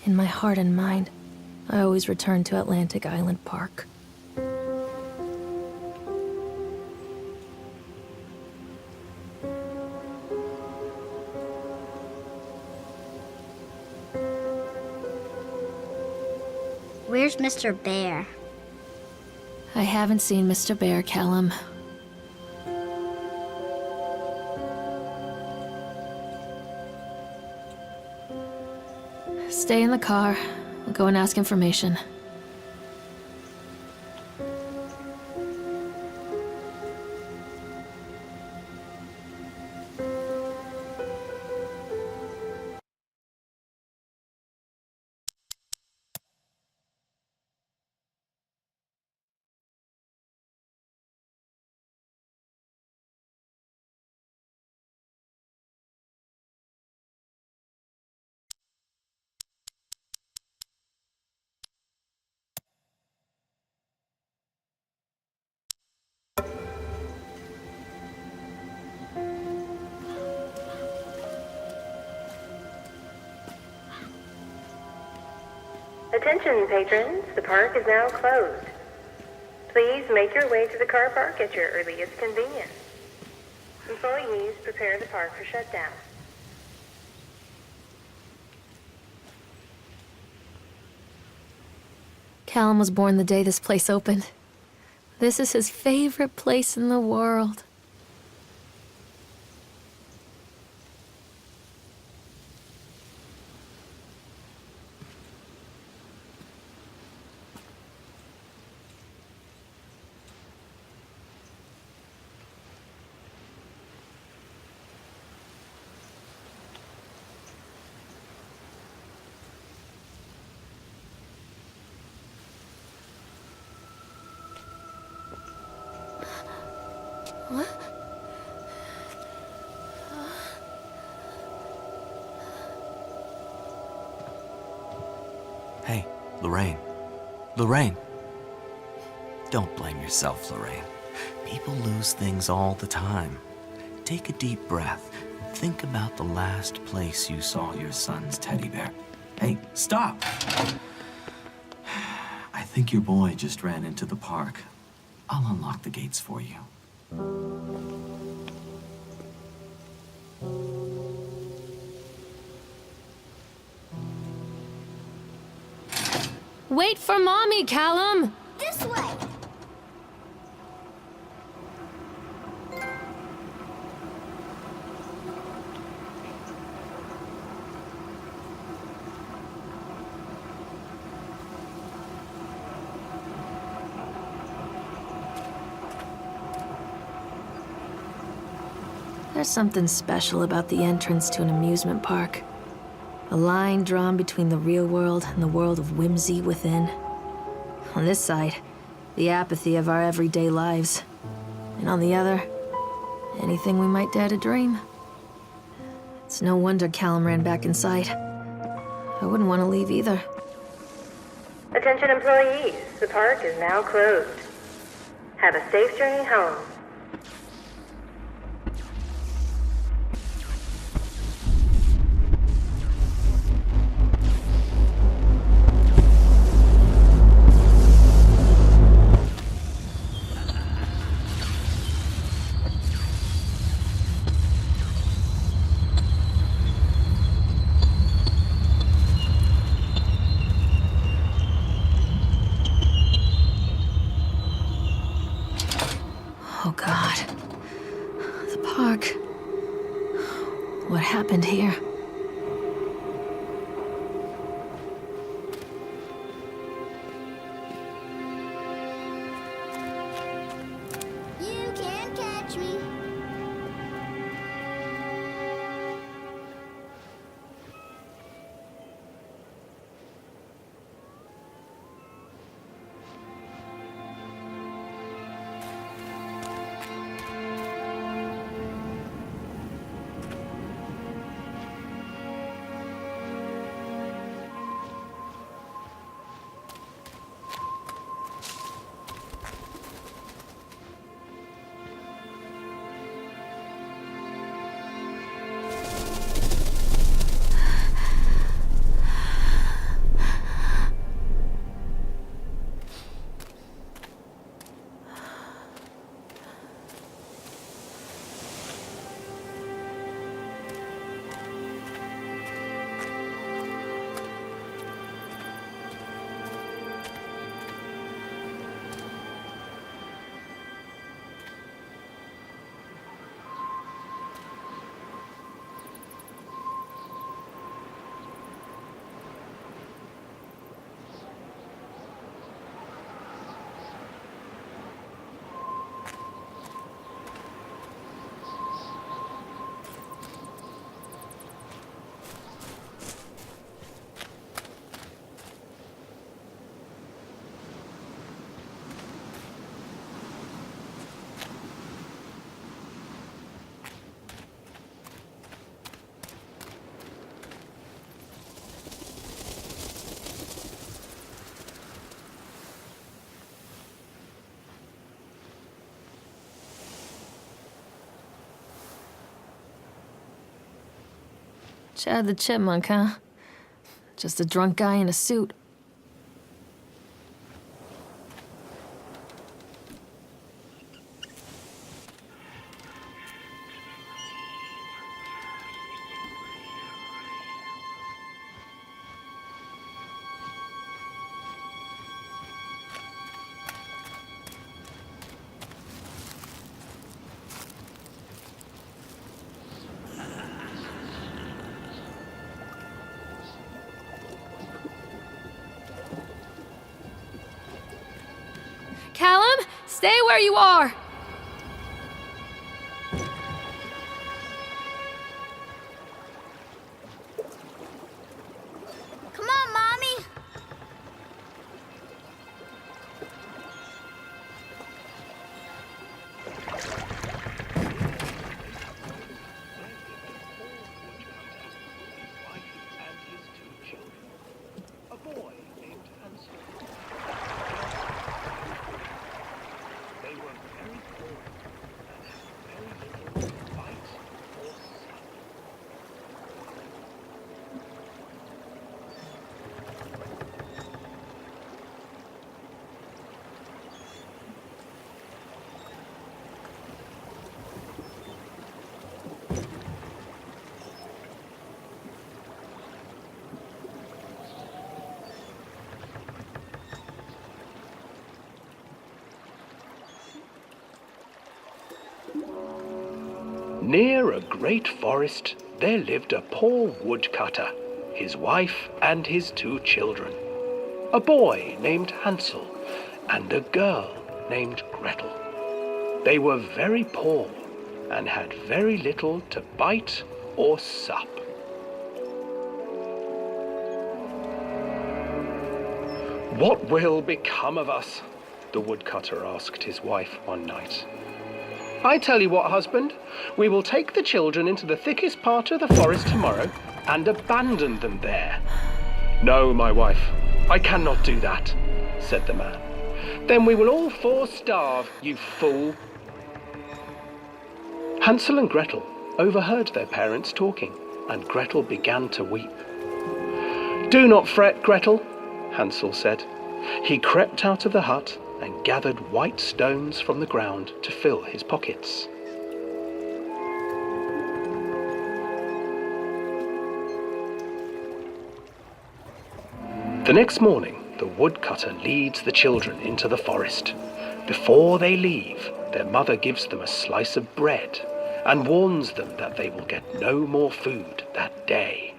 In my heart and mind, I always return to Atlantic Island Park. Where's Mr. Bear? I haven't seen Mr. Bear, Callum. Stay in the car. I'll go and ask information. Attention, patrons. The park is now closed. Please make your way to the car park at your earliest convenience. Employees, prepare the park for shutdown. Callum was born the day this place opened. This is his favorite place in the world. What? Hey, Lorraine. Lorraine. Don't blame yourself, Lorraine. People lose things all the time. Take a deep breath and think about the last place you saw your son's teddy bear. Hey, stop! I think your boy just ran into the park. I'll unlock the gates for you. Wait for Mommy, Callum! This way! There's something special about the entrance to an amusement park. A line drawn between the real world and the world of whimsy within. On this side, the apathy of our everyday lives. And on the other, anything we might dare to dream. It's no wonder Callum ran back inside. I wouldn't want to leave either. Attention employees, the park is now closed. Have a safe journey home. happened here. You can't catch me. Chad the Chipmunk, huh? Just a drunk guy in a suit. Callum, stay where you are! Come on, Mommy. A boy named Hansel. They were very poor and had very little to bite or suck. Near a great forest, there lived a poor woodcutter, his wife and his 2 children. A boy named Hansel and a girl named Gretel. They were very poor and had very little to bite or sup. "What will become of us?" the woodcutter asked his wife one night. "I tell you what, husband, we will take the children into the thickest part of the forest tomorrow and abandon them there." "No, my wife, I cannot do that," said the man. "Then we will all 4 starve, you fool." Hansel and Gretel overheard their parents talking, and Gretel began to weep. "Do not fret, Gretel," Hansel said. He crept out of the hut and gathered white stones from the ground to fill his pockets. The next morning, the woodcutter leads the children into the forest. Before they leave, their mother gives them a slice of bread and warns them that they will get no more food that day.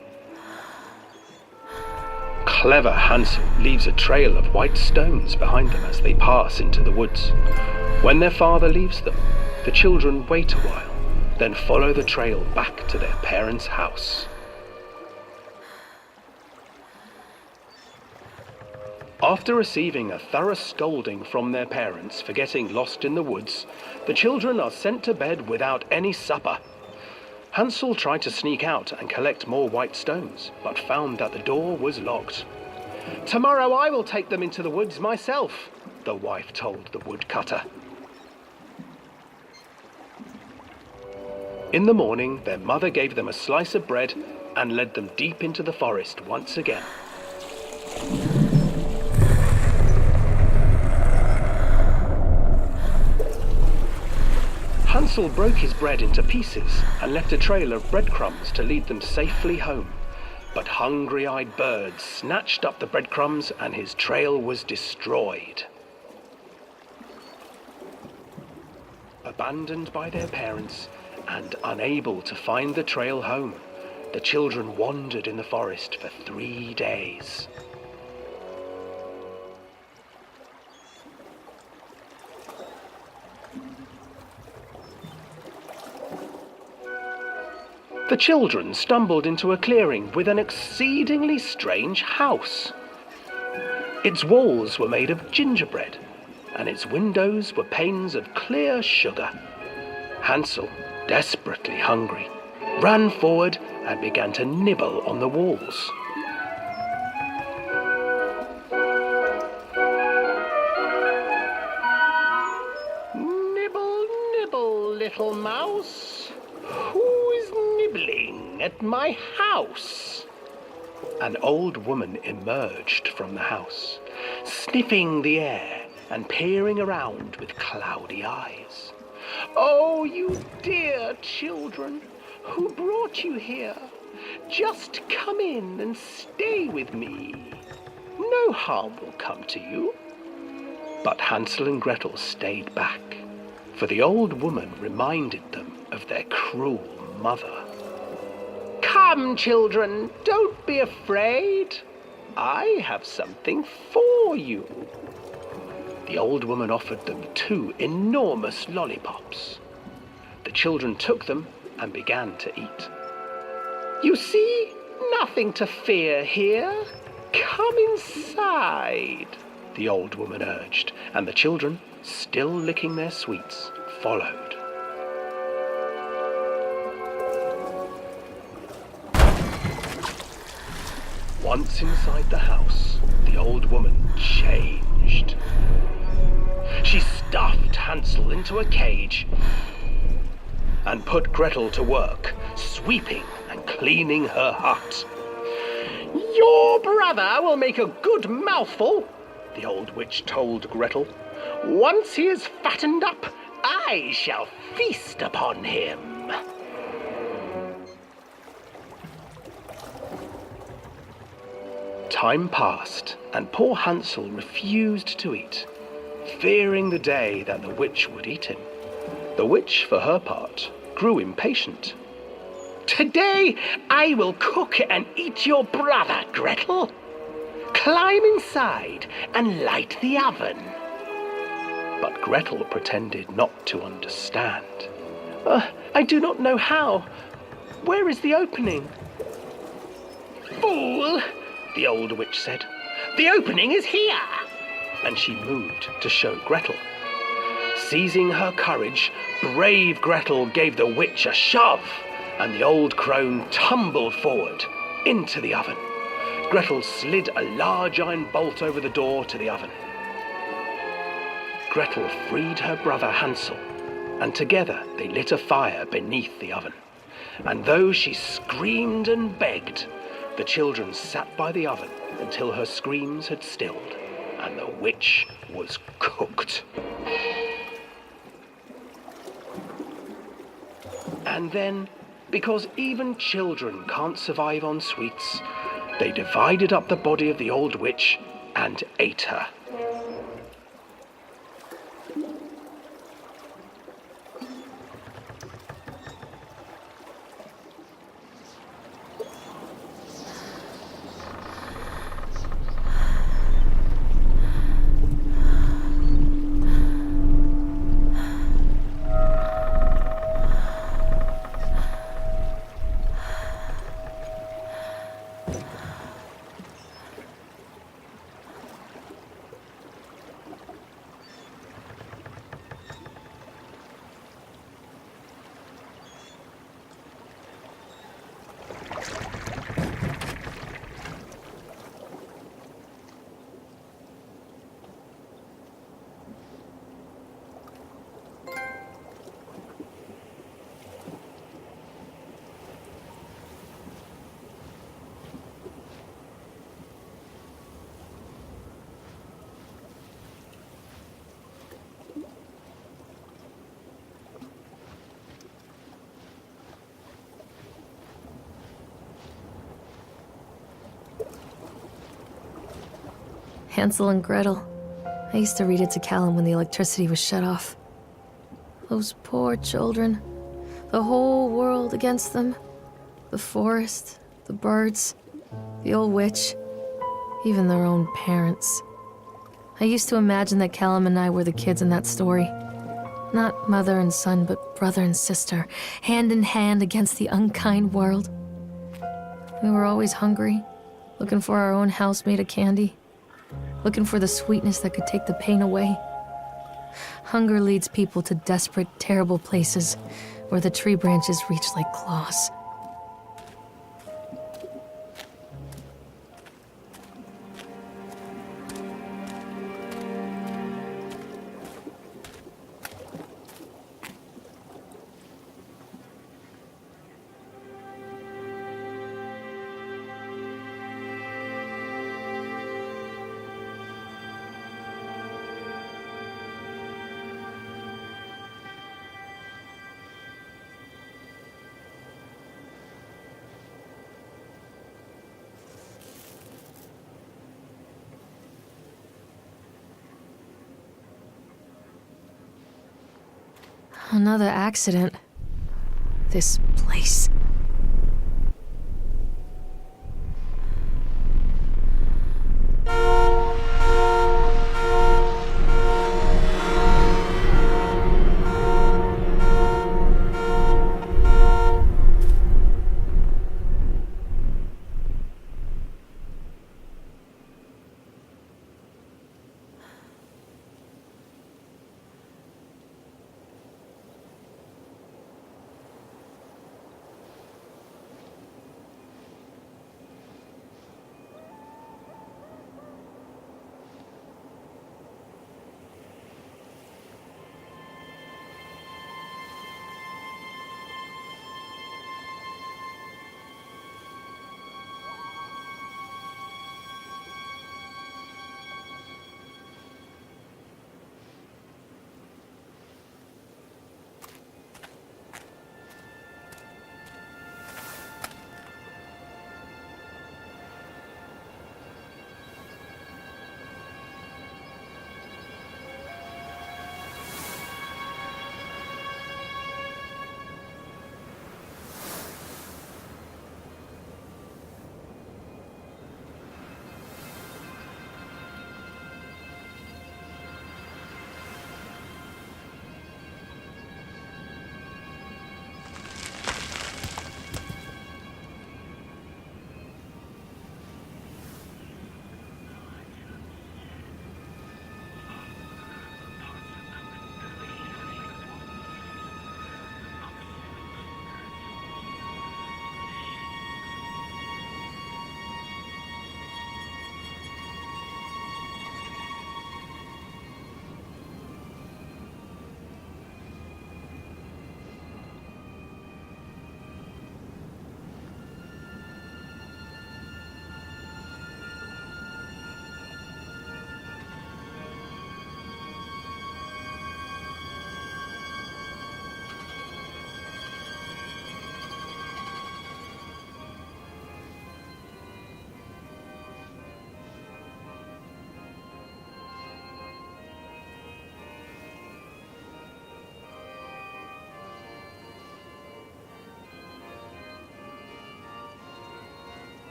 Clever Hansel leaves a trail of white stones behind them as they pass into the woods. When their father leaves them, the children wait a while, then follow the trail back to their parents' house. After receiving a thorough scolding from their parents for getting lost in the woods, the children are sent to bed without any supper. Hansel tried to sneak out and collect more white stones, but found that the door was locked. "Tomorrow I will take them into the woods myself," the wife told the woodcutter. In the morning, their mother gave them a slice of bread and led them deep into the forest once again. Hansel broke his bread into pieces and left a trail of breadcrumbs to lead them safely home. But hungry-eyed birds snatched up the breadcrumbs and his trail was destroyed. Abandoned by their parents and unable to find the trail home, the children wandered in the forest for 3 days. The children stumbled into a clearing with an exceedingly strange house. Its walls were made of gingerbread, and its windows were panes of clear sugar. Hansel, desperately hungry, ran forward and began to nibble on the walls. "Nibble, nibble, little mouse. Who is nibbling at my house?" An old woman emerged from the house, sniffing the air and peering around with cloudy eyes. "Oh, you dear children, who brought you here? Just come in and stay with me. No harm will come to you." But Hansel and Gretel stayed back, for the old woman reminded them of their cruel mother. "Come, children, don't be afraid. I have something for you." The old woman offered them 2 enormous lollipops. The children took them and began to eat. "You see, nothing to fear here. Come inside," the old woman urged, and the children, still licking their sweets, followed. Once inside the house, the old woman changed. She stuffed Hansel into a cage and put Gretel to work, sweeping and cleaning her hut. "Your brother will make a good mouthful," the old witch told Gretel. "Once he is fattened up, I shall feast upon him." Time passed, and poor Hansel refused to eat, fearing the day that the witch would eat him. The witch, for her part, grew impatient. "Today I will cook and eat your brother, Gretel. Climb inside and light the oven." But Gretel pretended not to understand. I do not know how. Where is the opening?" "Fool," the old witch said. "The opening is here." And she moved to show Gretel. Seizing her courage, brave Gretel gave the witch a shove, and the old crone tumbled forward into the oven. Gretel slid a large iron bolt over the door to the oven. Gretel freed her brother Hansel, and together they lit a fire beneath the oven. And though she screamed and begged, the children sat by the oven until her screams had stilled, and the witch was cooked. And then, because even children can't survive on sweets, they divided up the body of the old witch and ate her. Hansel and Gretel. I used to read it to Callum when the electricity was shut off. Those poor children. The whole world against them. The forest, the birds, the old witch, even their own parents. I used to imagine that Callum and I were the kids in that story. Not mother and son, but brother and sister, hand in hand against the unkind world. We were always hungry, looking for our own house made of candy, looking for the sweetness that could take the pain away. Hunger leads people to desperate, terrible places where the tree branches reach like claws. Another accident. This place.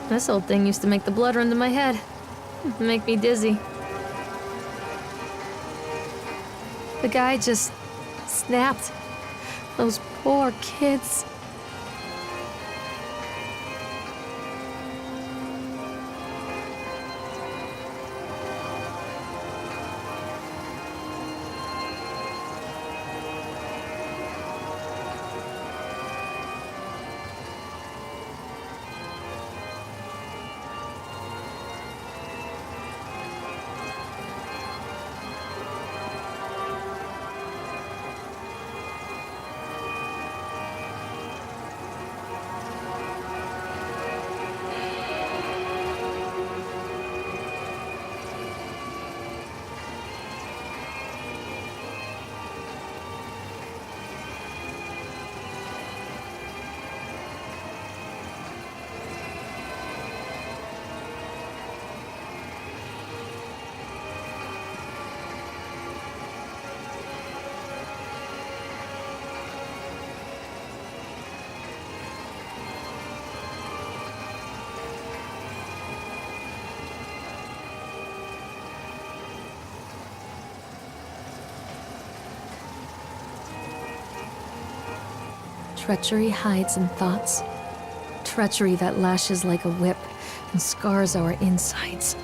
This old thing used to make the blood run to my head. Make me dizzy. The guy just snapped. Those poor kids. Treachery hides in thoughts. Treachery that lashes like a whip and scars our insides.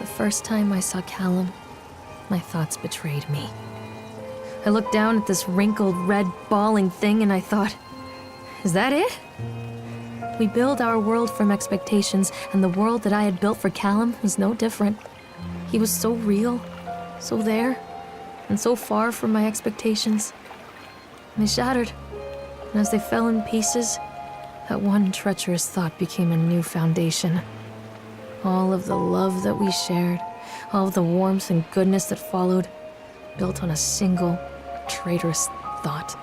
The first time I saw Callum, my thoughts betrayed me. I looked down at this wrinkled, red, bawling thing and I thought, is that it? We build our world from expectations, and the world that I had built for Callum was no different. He was so real, so there, and so far from my expectations. They shattered, and as they fell in pieces, that one treacherous thought became a new foundation. All of the love that we shared, all of the warmth and goodness that followed, built on a single, traitorous thought.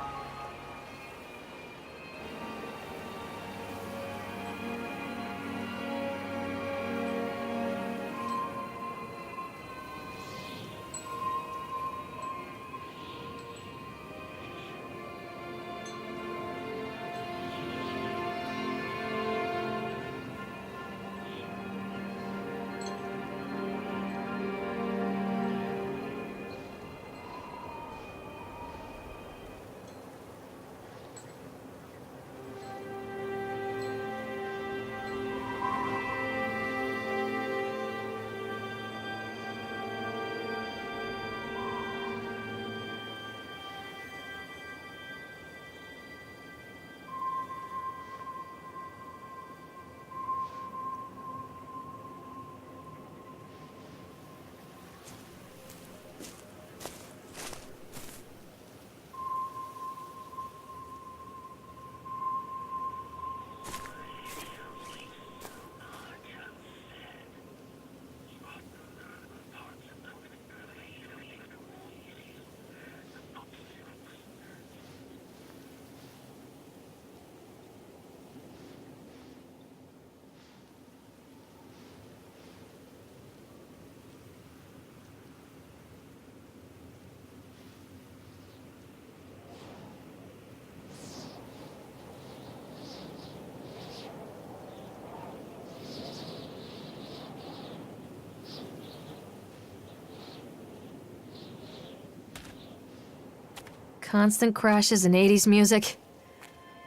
Constant crashes and 80s music.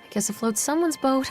I guess it floats someone's boat.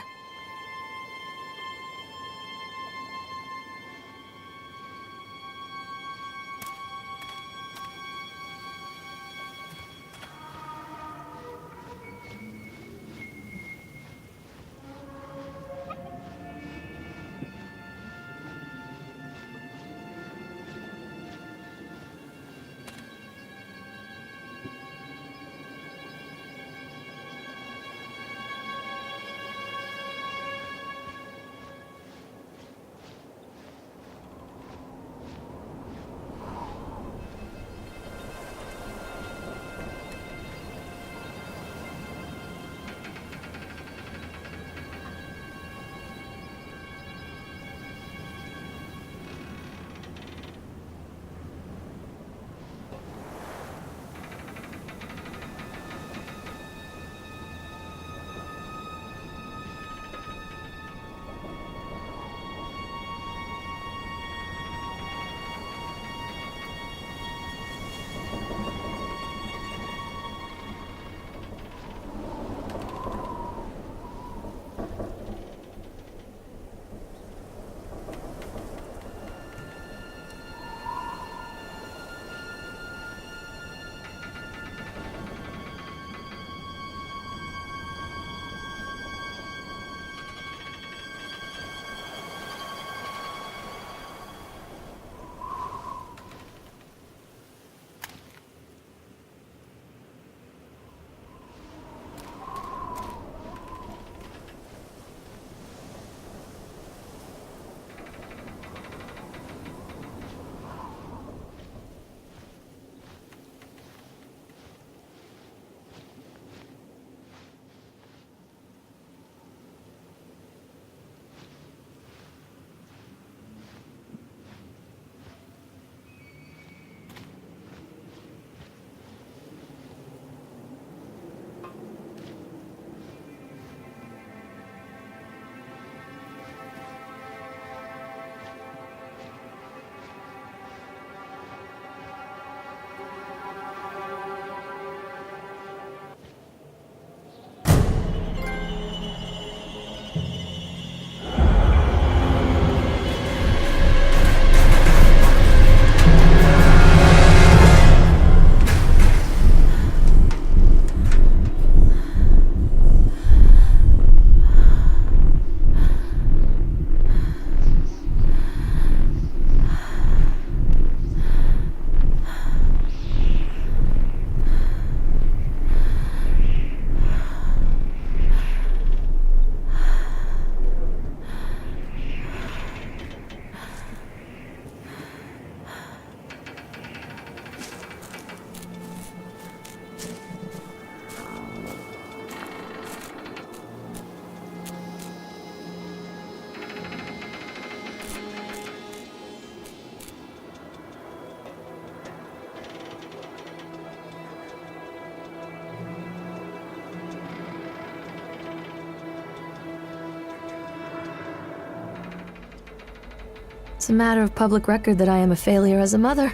It's a matter of public record that I am a failure as a mother.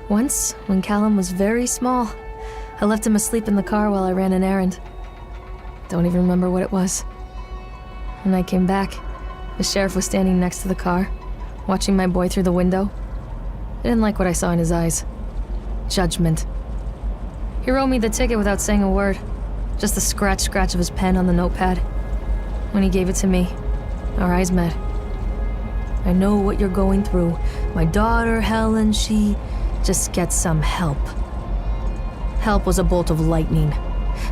Once, when Callum was very small, I left him asleep in the car while I ran an errand. Don't even remember what it was. When I came back, the sheriff was standing next to the car, watching my boy through the window. I didn't like what I saw in his eyes. Judgment. He wrote me the ticket without saying a word, just the scratch of his pen on the notepad. When he gave it to me, our eyes met. I know what you're going through. My daughter, Helen, she just gets some help. Help was a bolt of lightning.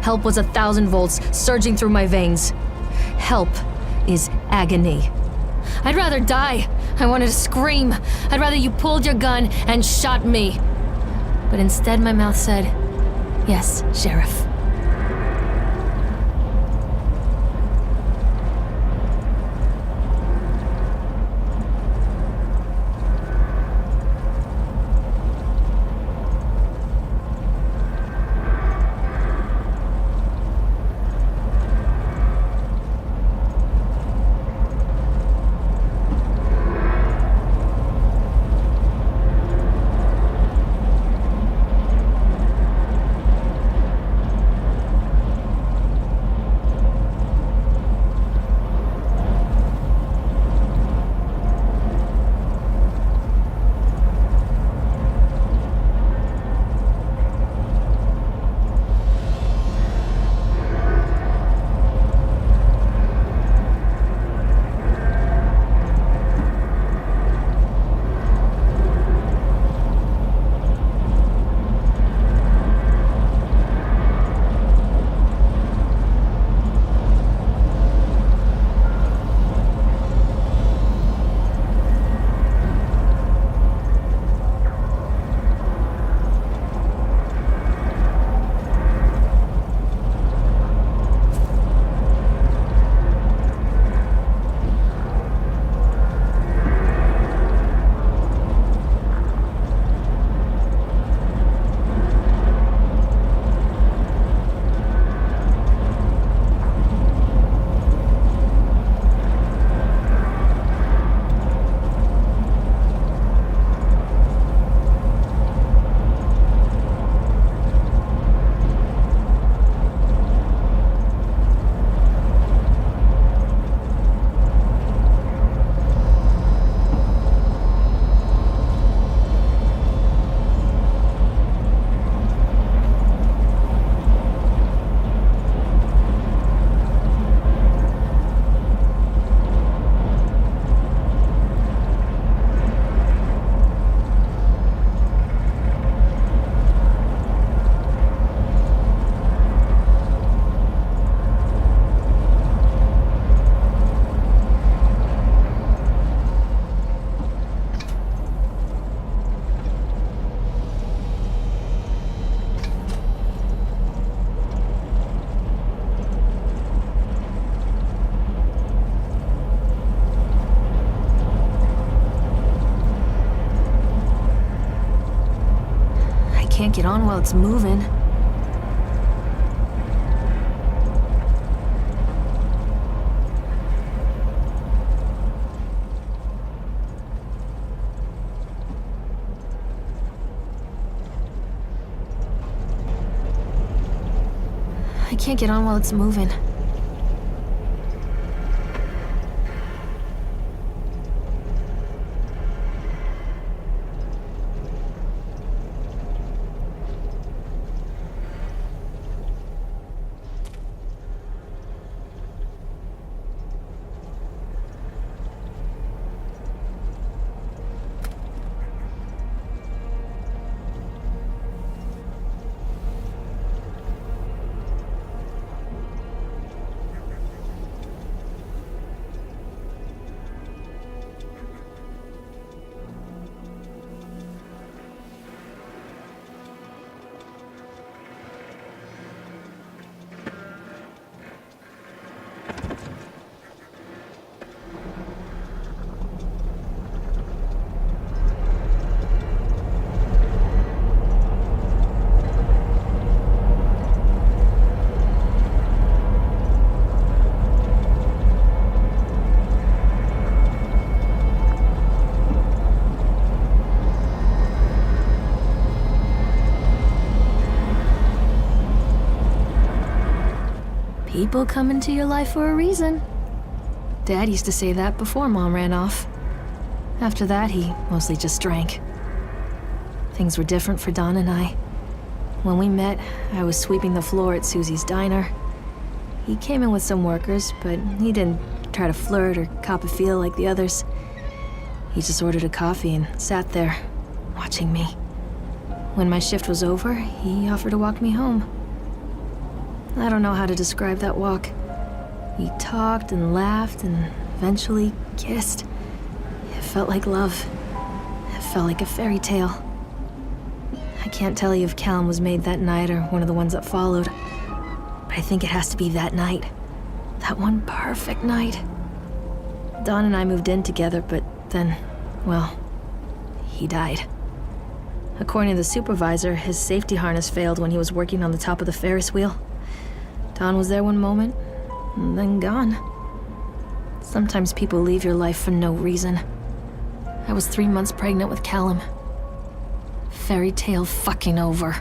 Help was 1,000 volts surging through my veins. Help is agony. I'd rather die. I wanted to scream. I'd rather you pulled your gun and shot me. But instead my mouth said, "Yes, Sheriff." Can't get on while it's moving. I can't get on while it's moving. People come into your life for a reason. Dad used to say that before Mom ran off. After that, he mostly just drank. Things were different for Don and I. When we met, I was sweeping the floor at Susie's diner. He came in with some workers, but he didn't try to flirt or cop a feel like the others. He just ordered a coffee and sat there, watching me. When my shift was over, he offered to walk me home. I don't know how to describe that walk. We talked and laughed and eventually kissed. It felt like love. It felt like a fairy tale. I can't tell you if Callum was made that night or one of the ones that followed, but I think it has to be that night. That one perfect night. Don and I moved in together, but then, well, he died. According to the supervisor, his safety harness failed when he was working on the top of the Ferris wheel. Don was there one moment, and then gone. Sometimes people leave your life for no reason. I was 3 months pregnant with Callum. Fairy tale fucking over.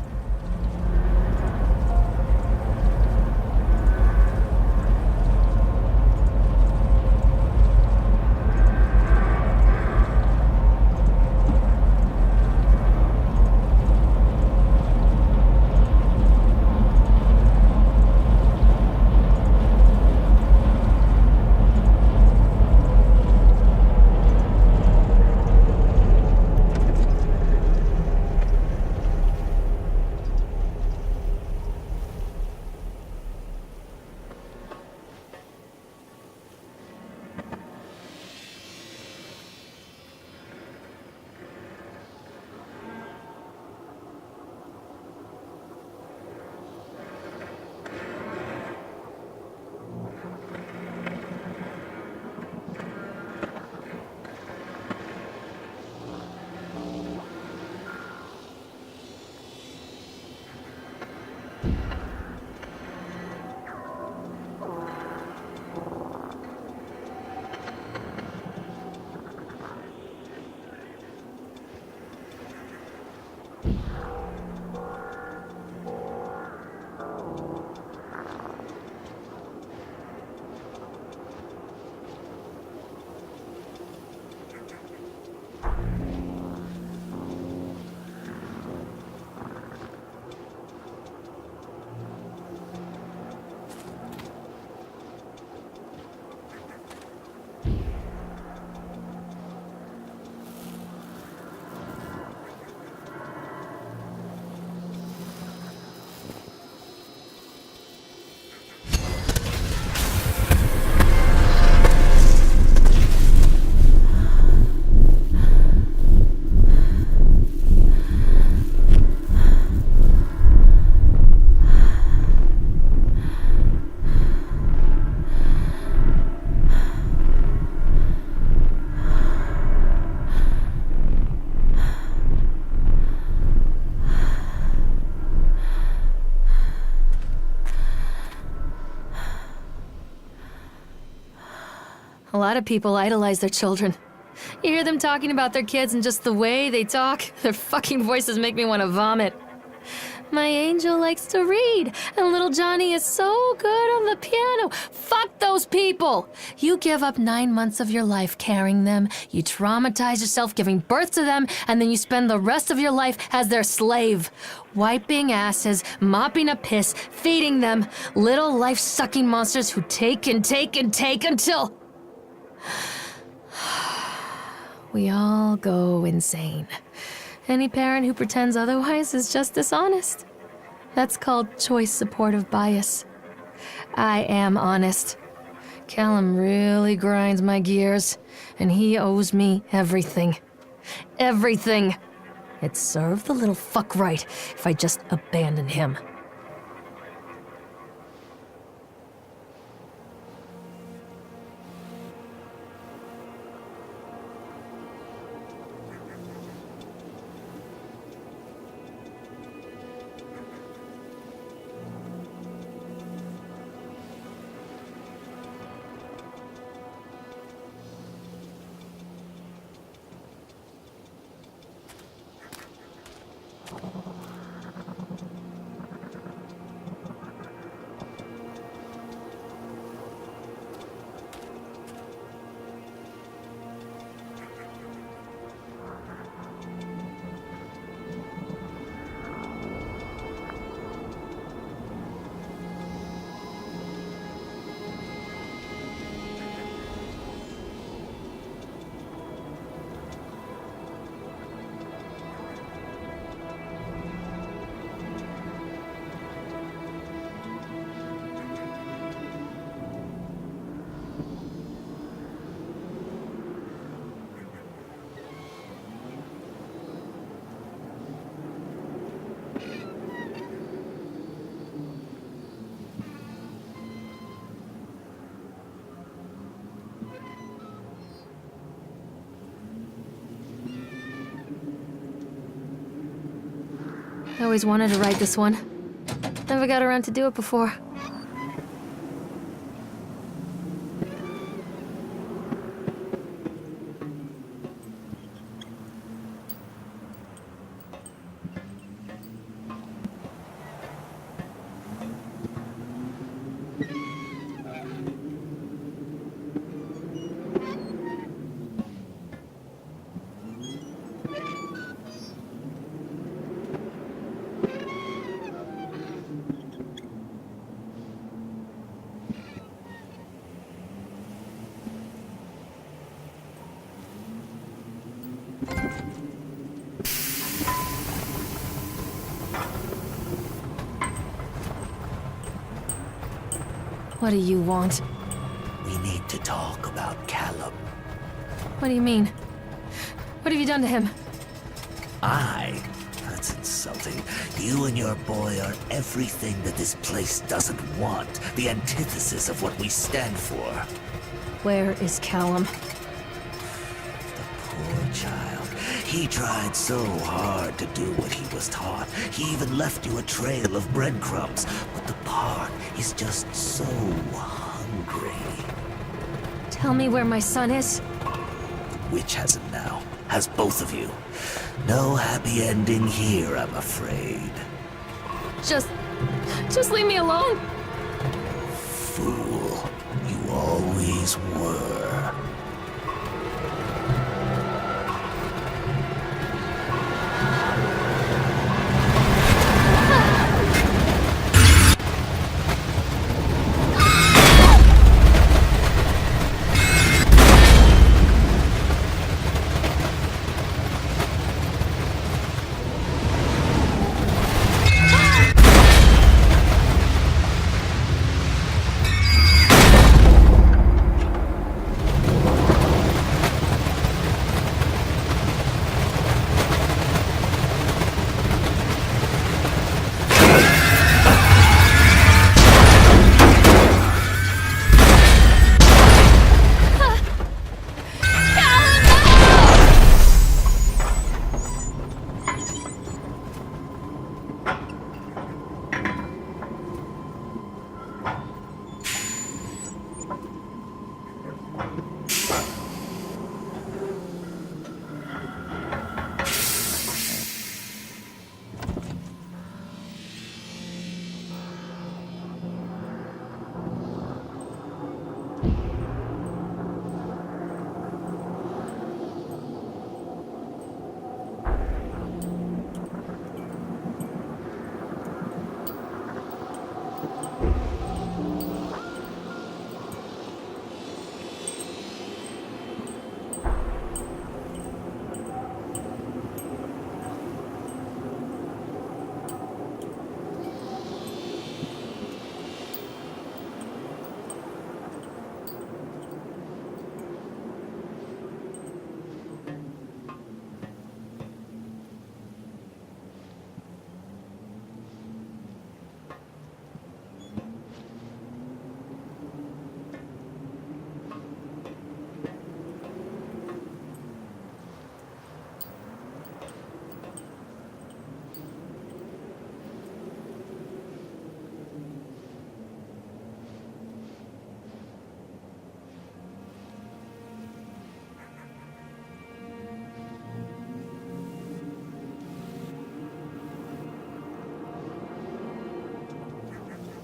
A lot of people idolize their children. You hear them talking about their kids and just the way they talk, their fucking voices make me want to vomit. My angel likes to read, and little Johnny is so good on the piano. Fuck those people! You give up 9 months of your life carrying them, you traumatize yourself giving birth to them, and then you spend the rest of your life as their slave. Wiping asses, mopping up piss, feeding them. Little life-sucking monsters who take and take and take until... we all go insane. Any parent who pretends otherwise is just dishonest. That's called choice supportive bias. I am honest. Callum really grinds my gears, and he owes me everything. Everything. It'd serve the little fuck right if I just abandoned him. I always wanted to write this one. Never got around to do it before. What do you want? We need to talk about Callum. What do you mean? What have you done to him? That's insulting. You and your boy are everything that this place doesn't want. The antithesis of what we stand for. Where is Callum? The poor child. He tried so hard to do what he was taught. He even left you a trail of breadcrumbs. But the park is just so hungry. Tell me where my son is. The witch has him now. Has both of you. No happy ending here, I'm afraid. Just leave me alone. Fool. You always were.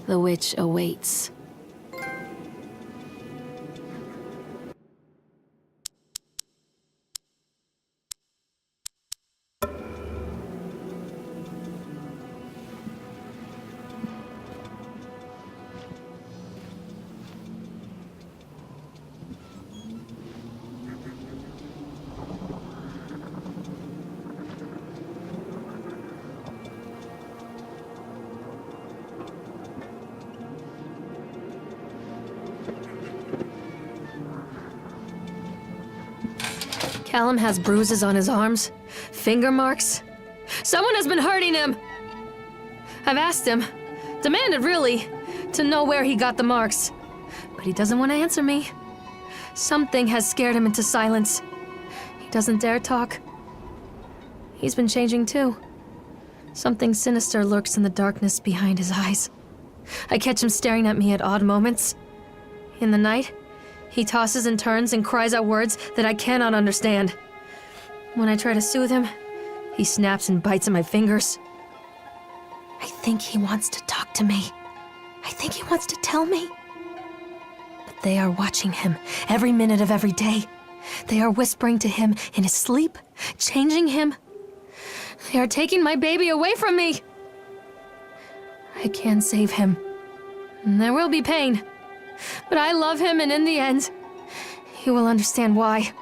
The witch awaits. Callum has bruises on his arms, finger marks. Someone has been hurting him. I've asked him, demanded really, to know where he got the marks. But he doesn't want to answer me. Something has scared him into silence. He doesn't dare talk. He's been changing too. Something sinister lurks in the darkness behind his eyes. I catch him staring at me at odd moments. In the night, he tosses and turns and cries out words that I cannot understand. When I try to soothe him, he snaps and bites at my fingers. I think he wants to talk to me. I think he wants to tell me. But they are watching him every minute of every day. They are whispering to him in his sleep, changing him. They are taking my baby away from me. I can save him. There will be pain. But I love him, and in the end, he will understand why.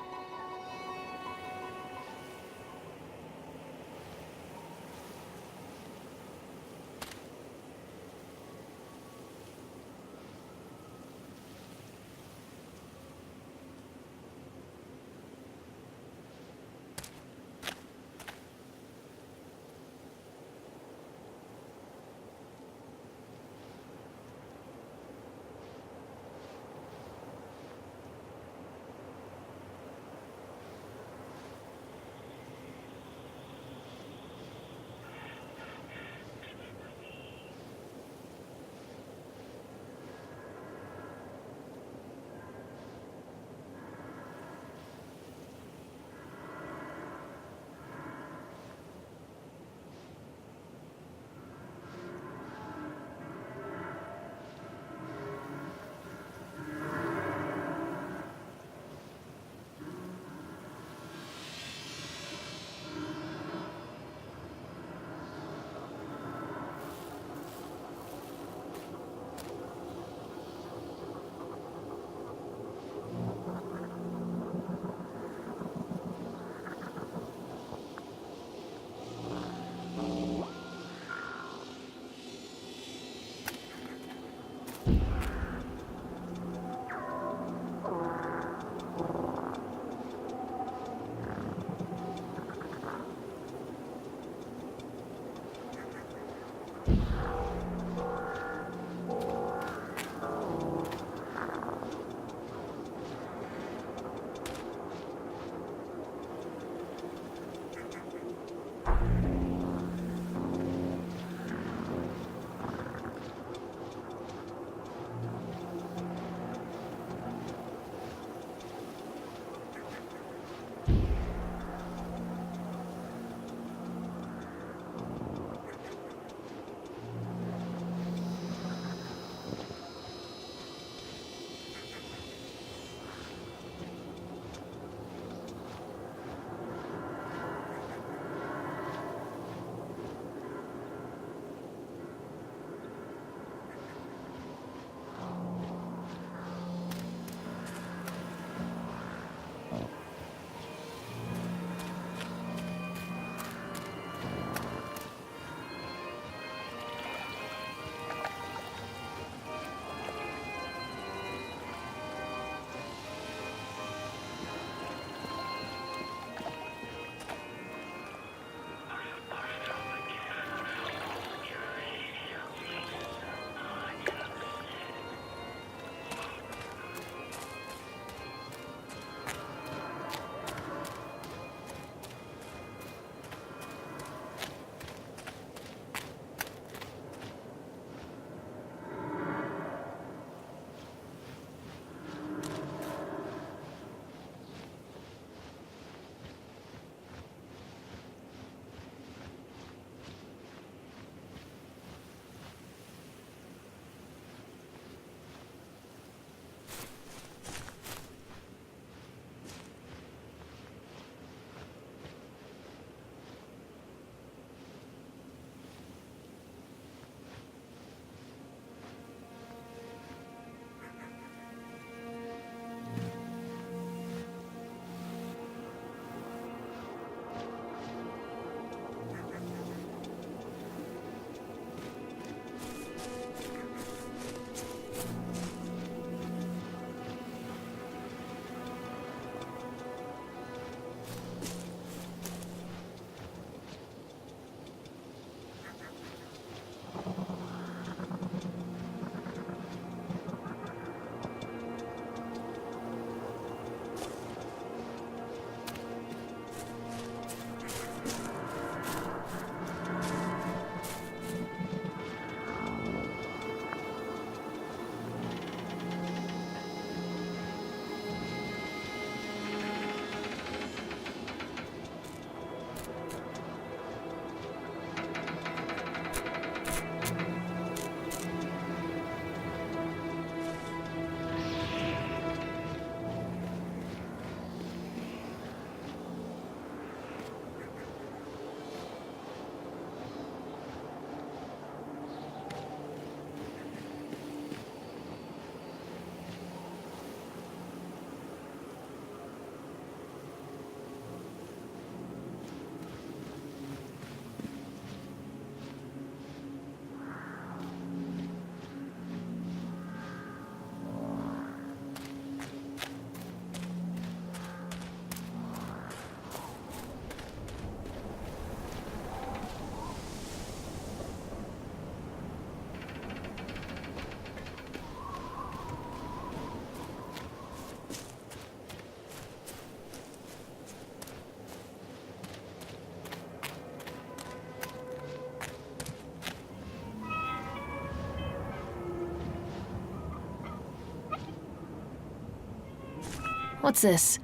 What's this?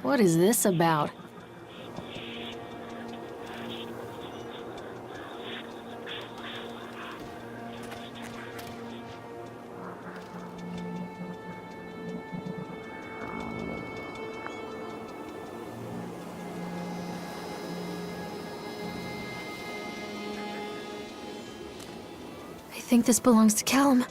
What is this about? I think this belongs to Callum.